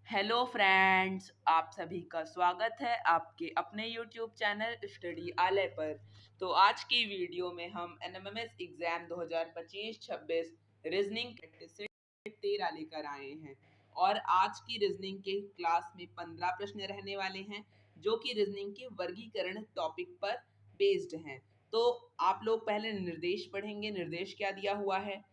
Hello friends, आप सभी का स्वागत है आपके अपने यूट्यूब चैनल स्टडी आलय पर। तो आज की वीडियो में हम NMIMS exam 2025-26 reasoning practice set 13 लेकर आए हैं। और आज की रीजनिंग के क्लास में 15 प्रश्न रहने वाले हैं जो कि रीजनिंग के वर्गीकरण टॉपिक पर बेस्ड हैं। तो आप लोग पहले निर्देश पढ़ेंगे। निर्देश क्या दिया हुआ है?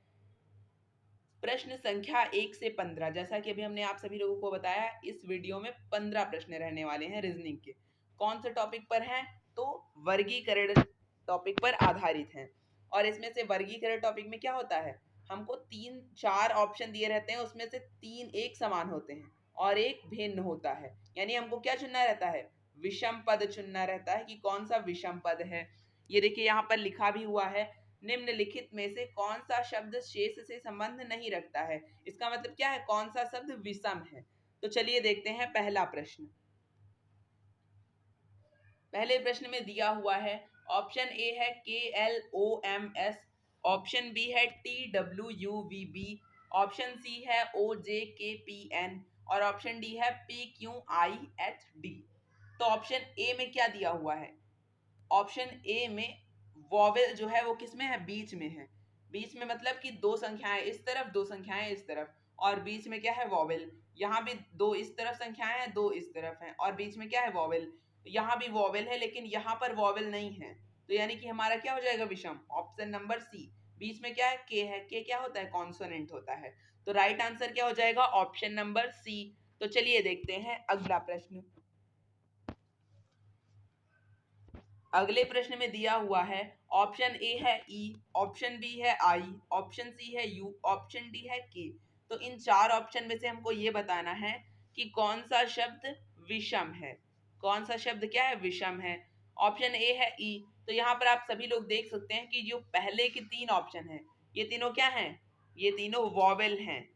प्रश्न संख्या 1 से 15, जैसा कि अभी हमने आप सभी लोगों को बताया, इस वीडियो में 15 प्रश्न रहने वाले हैं रीजनिंग के। कौन से टॉपिक पर हैं? तो वर्गीकरण टॉपिक पर आधारित हैं। और इसमें से वर्गीकरण टॉपिक में क्या होता है, हमको 3-4 ऑप्शन दिए रहते हैं, उसमें से 3 एक समान होते हैं और एक भिन्न होता है। यानी हमको क्या चुनना रहता है? विषम पद चुनना रहता है कि कौन सा विषम पद है। ये देखिए यहाँ पर लिखा भी हुआ है, निम्नलिखित में से कौन सा शब्द शेष से संबंध नहीं रखता है। इसका मतलब क्या है? कौन सा शब्द विषम है। तो चलिए देखते हैं पहला प्रश्न। पहले प्रश्न में दिया हुआ है, ऑप्शन ए है KLOMS, ऑप्शन बी है TWUVB, ऑप्शन सी है OJKPN और ऑप्शन डी है PQIHD। तो ऑप्शन ए में क्या दिया हुआ है? ऑप्शन ए में वॉवेल जो है वो किस में है? बीच में है। बीच में मतलब कि दो संख्याएं इस तरफ, दो संख्याएं इस तरफ, और बीच में क्या है? वॉवेल। यहाँ भी दो इस तरफ संख्याएं हैं, दो इस तरफ हैं, और बीच में क्या है? वॉवेल। यहाँ भी वॉवेल है लेकिन यहाँ पर वॉवेल नहीं है, तो यानी कि हमारा क्या हो जाएगा? विषम। ऑप्शन नंबर सी। बीच में क्या है? के है। के क्या होता है? कॉन्सोनेंट होता है। तो राइट आंसर क्या हो जाएगा? Option number C. तो चलिए देखते हैं अगला प्रश्न। अगले प्रश्न में दिया हुआ है, ऑप्शन ए है ई, ऑप्शन बी है आई, ऑप्शन सी है यू, ऑप्शन डी है के। तो इन चार ऑप्शन में से हमको ये बताना है कि कौन सा शब्द विषम है। कौन सा शब्द क्या है? विषम है। ऑप्शन ए है ई। तो यहाँ पर आप सभी लोग देख सकते हैं कि जो पहले के 3 ऑप्शन है, ये तीनों क्या हैं? ये तीनों वॉवेल हैं।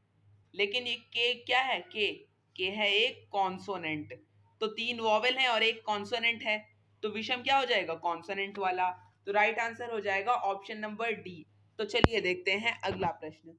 लेकिन ये के क्या है? के है एक कॉन्सोनेंट। तो 3 वॉवेल हैं और एक कॉन्सोनेंट है, तो विषम क्या हो जाएगा? कॉन्सोनेंट वाला। तो राइट आंसर हो जाएगा ऑप्शन नंबर डी। तो चलिए देखते हैं अगला प्रश्न।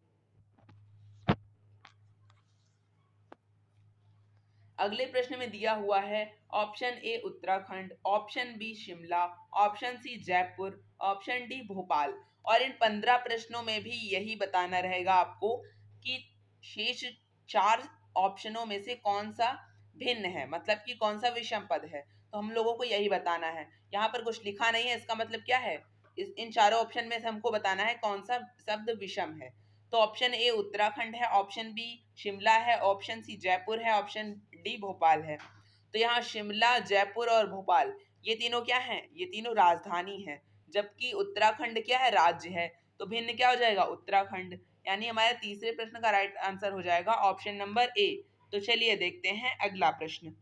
अगले प्रश्न में दिया हुआ है, option A Uttarakhand, option B Shimla, option C Jaipur, option D Bhopal. और इन 15 प्रश्नों में भी यही बताना रहेगा आपको कि शेष 4 ऑप्शनों में से कौन सा भिन्न है, मतलब कि कौन सा विषम पद है। तो हम लोगों को यही बताना है। यहाँ पर कुछ लिखा नहीं है, इसका मतलब क्या है? इन चारों ऑप्शन में से हमको बताना है कौन सा शब्द विषम है। तो ऑप्शन ए उत्तराखंड है, ऑप्शन बी शिमला है, ऑप्शन सी जयपुर है, ऑप्शन डी भोपाल है। तो यहाँ शिमला, जयपुर और भोपाल ये तीनों क्या हैं? ये तीनों राजधानी हैं, जबकि उत्तराखंड क्या है? राज्य है। तो भिन्न क्या हो जाएगा? उत्तराखंड। यानी हमारे तीसरे प्रश्न का राइट आंसर हो जाएगा ऑप्शन नंबर ए। तो चलिए देखते हैं अगला प्रश्न।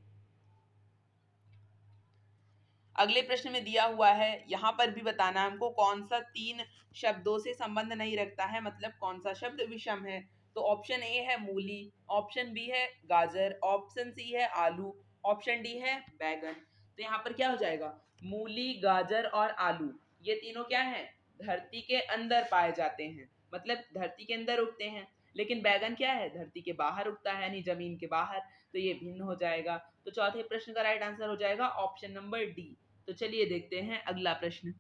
अगले प्रश्न में दिया हुआ है, यहाँ पर भी बताना है हमको कौन सा 3 शब्दों से संबंध नहीं रखता है, मतलब कौन सा शब्द विषम है। तो ऑप्शन ए है मूली, ऑप्शन बी है गाजर, ऑप्शन सी है आलू, ऑप्शन डी है बैगन। तो यहाँ पर क्या हो जाएगा? मूली, गाजर और आलू ये तीनों क्या है? धरती के अंदर पाए जाते हैं, मतलब धरती के अंदर उगते हैं। लेकिन बैगन क्या है? धरती के बाहर उगता है, यानी जमीन के बाहर। तो ये भिन्न हो जाएगा। तो चौथे प्रश्न का राइट आंसर हो जाएगा ऑप्शन नंबर डी। तो चलिए देखते हैं अगला प्रश्न।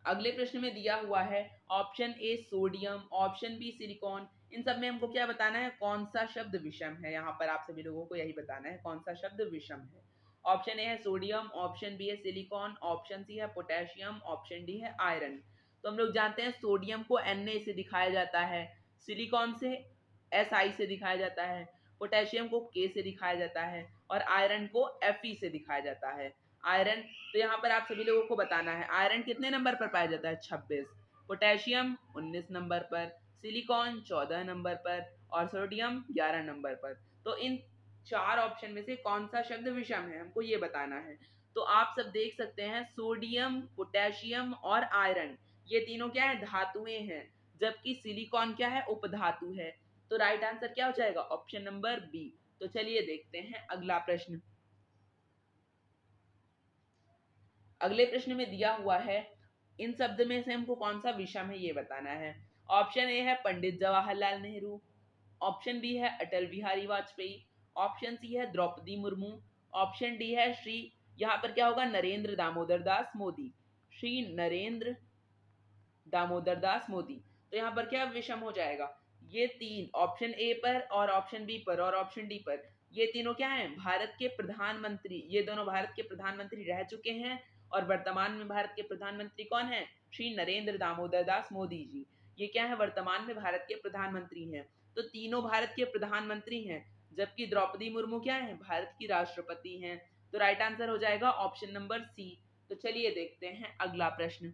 अगले प्रश्न में दिया हुआ है, option A sodium, option B silicon. इन सब में हमको क्या बताना है? कौन सा शब्द विषम है। यहाँ पर आप सभी लोगों को यही बताना है कौन सा शब्द विषम है। ऑप्शन ए है सोडियम, ऑप्शन बी है सिलिकॉन, ऑप्शन सी है पोटेशियम, ऑप्शन डी है आयरन। तो हम लोग जानते हैं सोडियम को Na से दिखाया जाता है, सिलिकॉन से Si से दिखाया जाता है, पोटेशियम को K से दिखाया जाता है और आयरन को Fe से दिखाया जाता है। आयरन, तो यहाँ पर आप सभी लोगों को बताना है आयरन कितने नंबर पर पाया जाता है? 26। पोटेशियम 19 नंबर पर, सिलिकॉन 14 नंबर पर और सोडियम 11 नंबर पर। तो इन 4 ऑप्शन में से कौन सा शब्द विषम है, हमको ये बताना है। तो आप सब देख सकते हैं सोडियम, पोटेशियम और आयरन ये तीनों क्या है? धातुएं हैं, जबकि सिलिकॉन क्या है? उपधातु है। तो राइट आंसर क्या हो जाएगा? Option number B. तो चलिए देखते हैं अगला प्रश्न। अगले प्रश्न में दिया हुआ है, इन शब्द में से हमको कौन सा विषम है ये बताना है। ऑप्शन ए है पंडित जवाहरलाल नेहरू, ऑप्शन बी है अटल बिहारी वाजपेयी, ऑप्शन सी है द्रौपदी मुर्मू, ऑप्शन डी है श्री, यहाँ पर क्या होगा, नरेंद्र दामोदर दास मोदी, श्री नरेंद्र दामोदर दास मोदी। तो यहाँ पर क्या विषम हो जाएगा, ये तीन ऑप्शन ए पर और ऑप्शन बी पर और ऑप्शन डी पर, ये तीनों क्या हैं, भारत के प्रधानमंत्री, ये दोनों भारत के प्रधानमंत्री रह चुके हैं और वर्तमान में भारत के प्रधानमंत्री कौन है, श्री नरेंद्र दामोदर दास मोदी जी। ये क्या है, वर्तमान में भारत के प्रधानमंत्री हैं। तो तीनों भारत के प्रधानमंत्री हैं, जबकि द्रौपदी मुर्मू क्या है, भारत की राष्ट्रपति हैं। तो राइट आंसर हो जाएगा ऑप्शन नंबर सी। तो चलिए देखते हैं अगला प्रश्न।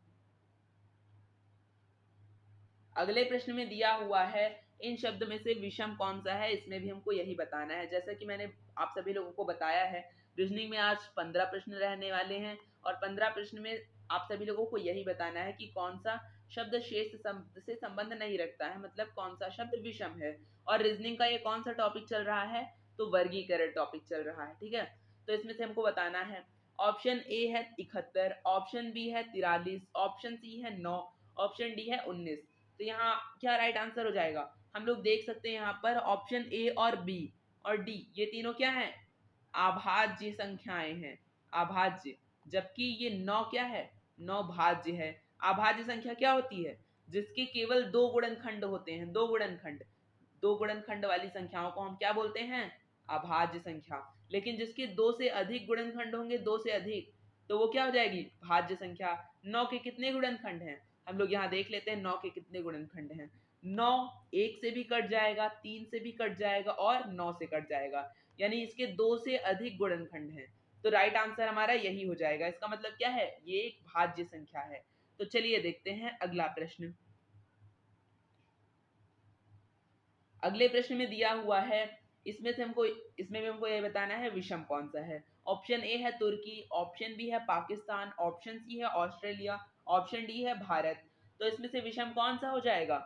अगले प्रश्न में दिया हुआ है इन शब्द में से विषम कौन सा है, इसमें भी हमको यही बताना है। जैसा कि मैंने आप सभी लोगों को बताया है, रीजनिंग में आज 15 प्रश्न रहने वाले हैं और 15 प्रश्न में आप सभी लोगों को यही बताना है कि कौन सा शब्द शेष शब्द से संबंध नहीं रखता है, मतलब कौन सा शब्द विषम है। और रीजनिंग का ये कौन सा टॉपिक चल रहा है, तो वर्गीकरण टॉपिक चल रहा है, ठीक है। तो इसमें से हमको बताना है, ऑप्शन ए है 71, ऑप्शन बी है 43, ऑप्शन सी है 9, ऑप्शन डी है 19। तो यहाँ क्या राइट आंसर हो जाएगा, हम लोग देख सकते हैं यहाँ पर ऑप्शन ए और बी और डी ये तीनों क्या है, अभाज्य संख्याएं हैं, अभाज्य। जबकि ये 9 क्या है, 9 भाज्य है। अभाज्य संख्या क्या होती है, जिसके केवल 2 गुणनखंड होते हैं, 2 गुणनखंड, 2 गुणनखंड वाली संख्याओं को हम क्या बोलते हैं, अभाज्य संख्या। लेकिन जिसके 2 से अधिक गुणनखंड होंगे, 2 से अधिक, तो वो क्या हो जाएगी, भाज्य संख्या। 9 के कितने गुणनखंड हैं, हम लोग यहाँ देख लेते हैं 9 के कितने गुणनखंड हैं। 9 1 से भी कट जाएगा, 3 से भी कट जाएगा और 9 से कट जाएगा, यानी इसके 2 से अधिक गुणनखंड हैं। तो राइट आंसर हमारा यही हो जाएगा। इसका मतलब क्या है, ये एक भाज्य संख्या है। तो चलिए देखते हैं अगला प्रश्न। अगले प्रश्न में दिया हुआ है, इसमें भी हमको ये बताना है विषम कौन सा है। ऑप्शन ए है तुर्की, ऑप्शन बी है पाकिस्तान, ऑप्शन सी है ऑस्ट्रेलिया, ऑप्शन डी है भारत। तो इसमें से विषम कौन सा हो जाएगा,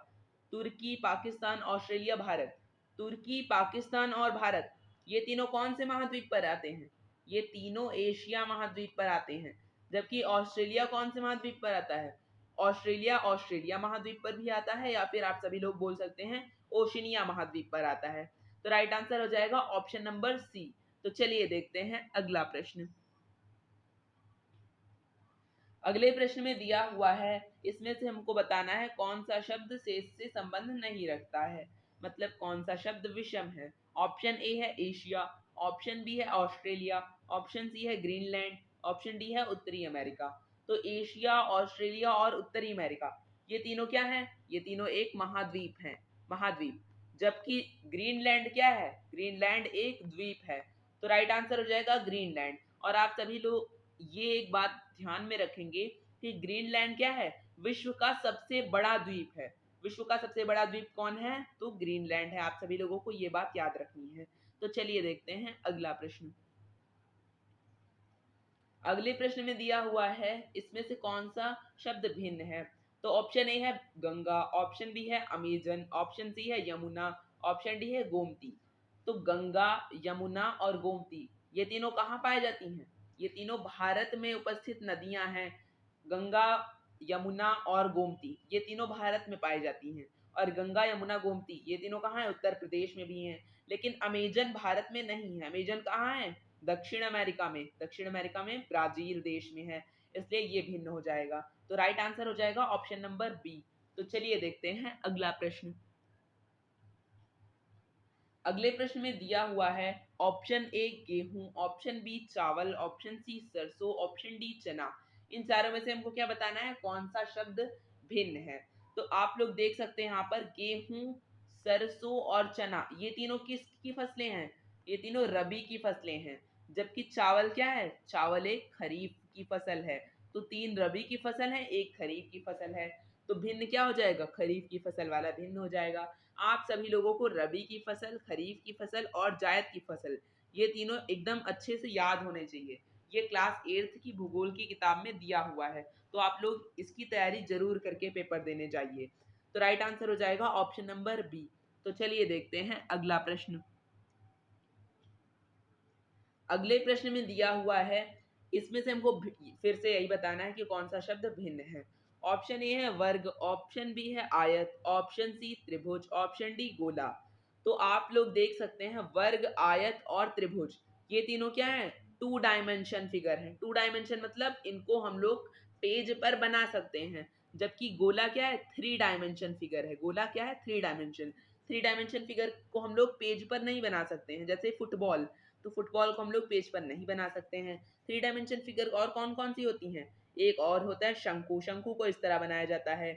तुर्की, पाकिस्तान, ऑस्ट्रेलिया, भारत। तुर्की, पाकिस्तान और भारत ये तीनों कौन से महाद्वीप पर आते हैं, ये तीनों एशिया महाद्वीप पर आते हैं। जबकि ऑस्ट्रेलिया कौन से महाद्वीप पर आता है, ऑस्ट्रेलिया ऑस्ट्रेलिया महाद्वीप पर भी आता है, या फिर आप सभी लोग बोल सकते हैं ओशिनिया महाद्वीप पर आता है। तो राइट आंसर हो जाएगा ऑप्शन नंबर सी। तो चलिए देखते हैं अगला प्रश्न। अगले प्रश्न में दिया हुआ है, इसमें से हमको बताना है कौन सा शब्द शेष से संबंध नहीं रखता है, मतलब कौन सा शब्द विषम है। ऑप्शन ए है एशिया, ऑप्शन बी है ऑस्ट्रेलिया, ऑप्शन सी है ग्रीनलैंड, ऑप्शन डी है उत्तरी अमेरिका। तो एशिया, ऑस्ट्रेलिया और उत्तरी अमेरिका ये तीनों क्या हैं, ये तीनों एक महाद्वीप हैं, महाद्वीप। जबकि ग्रीनलैंड क्या है, ग्रीनलैंड एक द्वीप है। तो राइट आंसर हो जाएगा ग्रीनलैंड। और आप सभी लोग ये एक बात ध्यान में रखेंगे कि ग्रीनलैंड क्या है, विश्व का सबसे बड़ा द्वीप है। विश्व का सबसे बड़ा द्वीप कौन है, तो ग्रीनलैंड है। आप सभी लोगों को ये बात याद रखनी है। तो चलिए देखते हैं अगला प्रश्न। अगले प्रश्न में दिया हुआ है, इसमें से कौन सा शब्द भिन्न है। तो ऑप्शन ए है गंगा, ऑप्शन बी है अमेजन, ऑप्शन सी है यमुना, ऑप्शन डी है गोमती। तो गंगा, यमुना और गोमती ये तीनों कहाँ पाई जाती हैं, ये तीनों भारत में उपस्थित नदियां हैं। गंगा, यमुना और गोमती ये तीनों भारत में पाई जाती हैं। और गंगा, यमुना, गोमती ये तीनों कहाँ है, उत्तर प्रदेश में भी हैं। लेकिन अमेजन भारत में नहीं है। अमेजन कहाँ है, दक्षिण अमेरिका में, दक्षिण अमेरिका में ब्राजील देश में है, इसलिए ये भिन्न हो जाएगा। तो राइट आंसर हो जाएगा ऑप्शन नंबर बी। तो चलिए देखते हैं अगला प्रश्न। अगले प्रश्न में दिया हुआ है, ऑप्शन ए गेहूं, ऑप्शन बी चावल, ऑप्शन सी सरसों, ऑप्शन डी चना। इन चारों में से हमको क्या बताना है, कौन सा शब्द भिन्न है। तो आप लोग देख सकते हैं यहाँ पर गेहूं, सरसों और चना ये तीनों किसकी फसलें हैं, ये तीनों रबी की फसलें हैं। जबकि चावल क्या है, चावल एक खरीफ की फसल है। तो 3 रबी की फसल है, एक खरीफ की फसल है। तो भिन्न क्या हो जाएगा, खरीफ की फसल वाला भिन्न हो जाएगा। आप सभी लोगों को रबी की फसल, खरीफ की फसल और जायद की फसल ये तीनों एकदम अच्छे से याद होने चाहिए। ये क्लास 8th की भूगोल की किताब में दिया हुआ है, तो आप लोग इसकी तैयारी जरूर करके पेपर देने जाइए। तो राइट आंसर हो जाएगा ऑप्शन नंबर बी। तो चलिए देखते हैं अगला प्रश्न। अगले प्रश्न में दिया हुआ है, इसमें से हमको फिर से यही बताना है कि कौन सा शब्द भिन्न है। ऑप्शन ए है वर्ग, ऑप्शन बी है आयत, ऑप्शन सी त्रिभुज, ऑप्शन डी गोला। तो आप लोग देख सकते हैं वर्ग, आयत और त्रिभुज, ये तीनों क्या है, 2 डायमेंशन फिगर हैं। 2 डायमेंशन मतलब इनको हम लोग पेज पर बना सकते हैं, जबकि गोला क्या है, 3 डायमेंशन फिगर है। गोला क्या है, 3 डायमेंशन। 3 डायमेंशन फिगर को हम लोग पेज पर नहीं बना सकते हैं, जैसे फुटबॉल, तो फुटबॉल को हम लोग पेज पर नहीं बना सकते हैं। 3 डायमेंशन फिगर और कौन कौन सी होती हैं, एक और होता है शंकु, शंकु को इस तरह बनाया जाता है,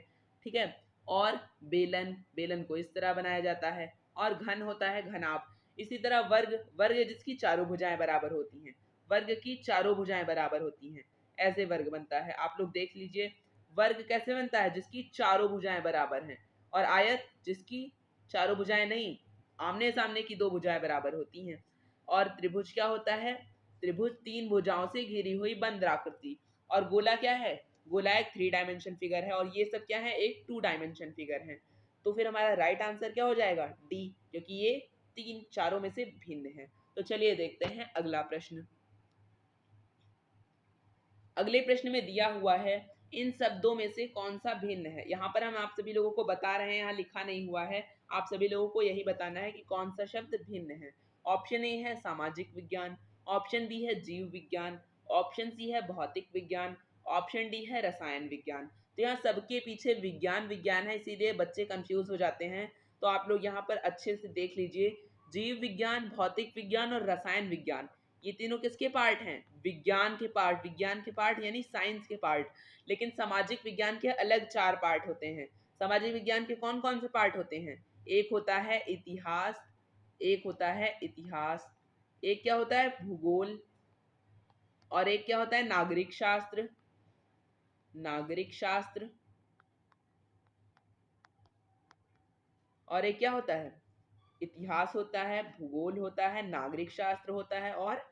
ठीक है। और बेलन, बेलन को इस तरह बनाया जाता है। और घन होता है घनाभ। इसी तरह वर्ग, वर्ग जिसकी चारों भुजाएं बराबर होती हैं, वर्ग की चारों भुजाएं बराबर होती हैं, ऐसे वर्ग बनता है। आप लोग देख लीजिए वर्ग कैसे बनता है, जिसकी चारों भुजाएं बराबर हैं। और आयत जिसकी चारों भुजाएं नहीं, आमने सामने की 2 भुजाएं बराबर होती हैं। और त्रिभुज क्या होता है, त्रिभुज 3 भुजाओं से घिरी हुई बंद आकृति। और गोला क्या है, गोला एक 3 डायमेंशन फिगर है, और ये सब क्या है, एक 2 डायमेंशन फिगर है। तो फिर हमारा राइट आंसर क्या हो जाएगा, डी, क्योंकि ये तीन चारों में से भिन्न है। तो चलिए देखते हैं अगला प्रश्न। अगले प्रश्न में दिया हुआ है इन शब्दों में से कौन सा भिन्न है। यहाँ पर हम आप सभी लोगों को बता रहे हैं, यहाँ लिखा नहीं हुआ है, आप सभी लोगों को यही बताना है कि कौन सा शब्द भिन्न है। ऑप्शन ए है सामाजिक विज्ञान, ऑप्शन बी है जीव विज्ञान, ऑप्शन सी है भौतिक विज्ञान, ऑप्शन डी है रसायन विज्ञान। तो यहाँ सबके पीछे विज्ञान विज्ञान है, इसीलिए बच्चे कंफ्यूज हो जाते हैं। तो आप लोग यहाँ पर अच्छे से देख लीजिए, जीव विज्ञान, भौतिक विज्ञान और रसायन विज्ञान, ये तीनों किसके पार्ट हैं, विज्ञान के पार्ट। विज्ञान के पार्ट यानी साइंस के पार्ट। लेकिन सामाजिक विज्ञान के अलग 4 पार्ट होते हैं। सामाजिक विज्ञान के कौन कौन से पार्ट होते हैं, एक होता है इतिहास, एक होता है इतिहास, एक क्या होता है भूगोल, और एक क्या होता है नागरिक शास्त्र, नागरिक शास्त्र, और एक क्या होता है, इतिहास होता है, भूगोल होता है, नागरिक शास्त्र होता है और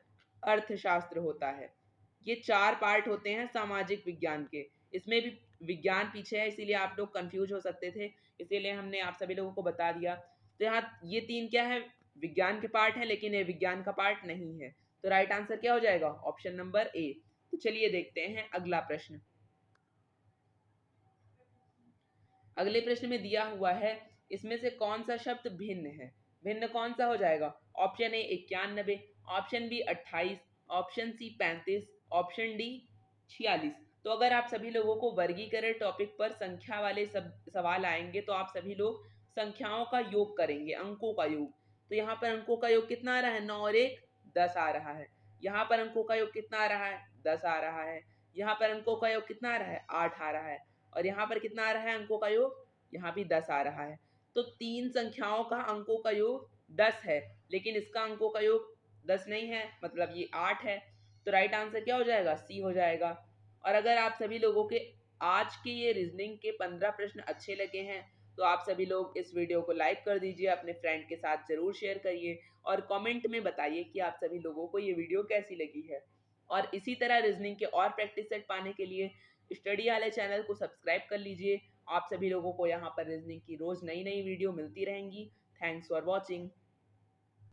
अर्थशास्त्र होता है। ये 4 पार्ट होते हैं सामाजिक विज्ञान के। इसमें भी विज्ञान पीछे है, इसीलिए आप लोग कंफ्यूज हो सकते थे, इसीलिए हमने आप सभी लोगों को बता दिया। तो यहाँ ये 3 क्या है, विज्ञान के पार्ट है, लेकिन ये विज्ञान का पार्ट नहीं है। तो राइट आंसर क्या हो जाएगा, ऑप्शन नंबर ए। तो चलिए देखते हैं अगला प्रश्न। अगले प्रश्न में दिया हुआ है इसमें से कौन सा शब्द भिन्न है। भिन्न कौन सा हो जाएगा, option A 91, option B 28, option C 35, option D 46। तो अगर आप सभी लोगों को वर्गीकरण टॉपिक पर संख्या वाले सब सवाल आएंगे तो आप सभी लोग संख्याओं का योग करेंगे, अंकों का योग। तो यहाँ पर अंकों का योग कितना आ रहा है, 9 और 1 10 आ रहा है। यहाँ पर अंकों का योग कितना आ रहा है, 10 आ रहा है। यहाँ पर अंकों का योग कितना आ रहा है, 8 आ रहा है। और यहाँ पर कितना आ रहा है अंकों का योग, यहाँ भी 10 आ रहा है। तो 3 संख्याओं का अंकों का योग 10 है, लेकिन इसका अंकों का योग 10 नहीं है, मतलब ये 8 है। तो राइट आंसर क्या हो जाएगा, सी हो जाएगा। और अगर आप सभी लोगों के आज के ये रीजनिंग के 15 प्रश्न अच्छे लगे हैं तो आप सभी लोग इस वीडियो को लाइक कर दीजिए, अपने फ्रेंड के साथ ज़रूर शेयर करिए और कमेंट में बताइए कि आप सभी लोगों को ये वीडियो कैसी लगी है। और इसी तरह रीजनिंग के और प्रैक्टिस सेट पाने के लिए स्टडी वाले चैनल को सब्सक्राइब कर लीजिए। आप सभी लोगों को यहाँ पर रीजनिंग की रोज़ नई नई वीडियो मिलती रहेंगी। Thanks for watching.